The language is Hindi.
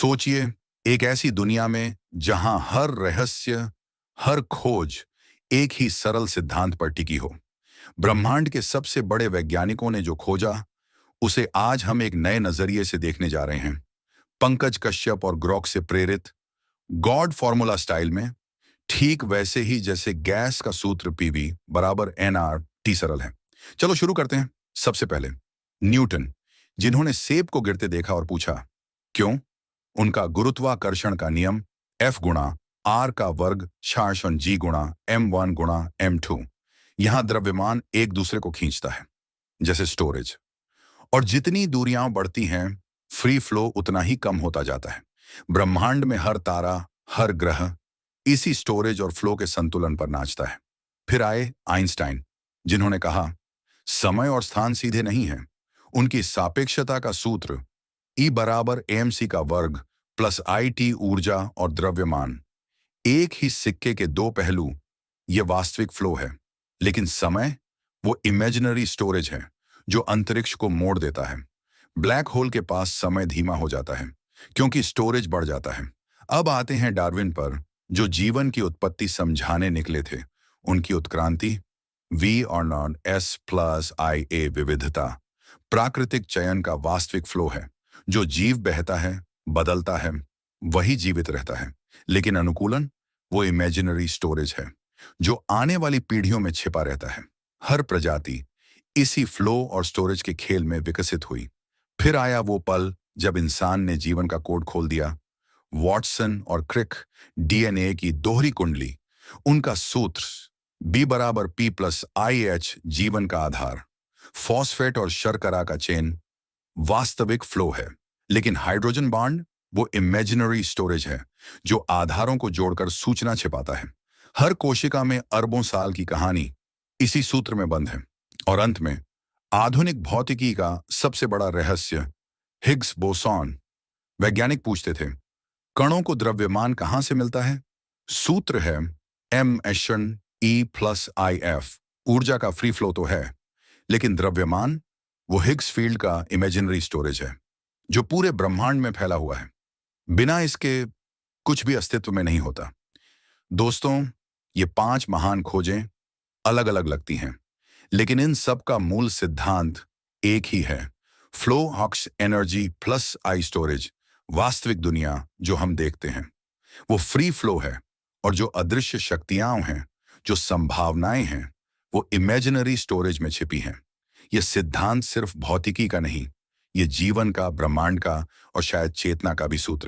सोचिए, एक ऐसी दुनिया में जहां हर रहस्य, हर खोज एक ही सरल सिद्धांत पर टिकी हो। ब्रह्मांड के सबसे बड़े वैज्ञानिकों ने जो खोजा, उसे आज हम एक नए नजरिए से देखने जा रहे हैं। पंकज कश्यप और ग्रॉक से प्रेरित गॉड फॉर्मूला स्टाइल में, ठीक वैसे ही जैसे गैस का सूत्र पीवी बराबर एनआर टी सरल है। चलो शुरू करते हैं। सबसे पहले न्यूटन, जिन्होंने सेब को गिरते देखा और पूछा क्यों। उनका गुरुत्वाकर्षण का नियम F गुणा R का वर्ग शार्शन G गुणा M1 गुणा M2। यहां द्रव्यमान एक दूसरे को खींचता है, जैसे स्टोरेज। और जितनी दूरियां बढ़ती हैं, फ्री फ्लो उतना ही कम होता जाता है। ब्रह्मांड में हर तारा, हर ग्रह इसी स्टोरेज और फ्लो के संतुलन पर नाचता है। फिर आए आइंस्टाइन, जिन्होंने कहा समय और स्थान सीधे नहीं है। उनकी सापेक्षता का सूत्र E बराबर AMC का वर्ग प्लस IT ऊर्जा और द्रव्यमान, एक ही सिक्के के दो पहलू। ये वास्तविक फ्लो है, लेकिन समय वो इमेजिनरी स्टोरेज है जो अंतरिक्ष को मोड़ देता है। ब्लैक होल के पास समय धीमा हो जाता है क्योंकि स्टोरेज बढ़ जाता है। अब आते हैं डार्विन पर, जो जीवन की उत्पत्ति समझाने निकले थे। उनकी उत्क्रांति V और नॉन S प्लस IA विविधता, प्राकृतिक चयन का वास्तविक फ्लो है। जो जीव बहता है, बदलता है, वही जीवित रहता है। लेकिन अनुकूलन वो इमेजिनरी स्टोरेज है जो आने वाली पीढ़ियों में छिपा रहता है। हर प्रजाति इसी फ्लो और स्टोरेज के खेल में विकसित हुई। फिर आया वो पल जब इंसान ने जीवन का कोड खोल दिया। वॉटसन और क्रिक, DNA की दोहरी कुंडली, उनका सूत्र B बराबर P प्लस IH जीवन का आधार। फॉस्फेट और शर्करा का चेन वास्तविक फ्लो है, लेकिन हाइड्रोजन बॉन्ड वो इमेजिनरी स्टोरेज है जो आधारों को जोड़कर सूचना छिपाता है। हर कोशिका में अरबों साल की कहानी इसी सूत्र में बंद है। और अंत में आधुनिक भौतिकी का सबसे बड़ा रहस्य, हिग्स बोसॉन। वैज्ञानिक पूछते थे, कणों को द्रव्यमान कहां से मिलता है? सूत्र है M प्लस IF। ऊर्जा का फ्री फ्लो तो है, लेकिन द्रव्यमान वो हिग्स फील्ड का इमेजिनरी स्टोरेज है जो पूरे ब्रह्मांड में फैला हुआ है। बिना इसके कुछ भी अस्तित्व में नहीं होता। दोस्तों, ये 5 महान खोजें अलग अलग लगती हैं, लेकिन इन सब का मूल सिद्धांत एक ही है। फ्लो हॉक्स एनर्जी प्लस आई स्टोरेज। वास्तविक दुनिया जो हम देखते हैं वो फ्री फ्लो है, और जो अदृश्य शक्तियां हैं, जो संभावनाएं हैं, वो इमेजिनरी स्टोरेज में छिपी हैं। ये सिद्धांत सिर्फ भौतिकी का नहीं, ये जीवन का, ब्रह्मांड का और शायद चेतना का भी सूत्र है।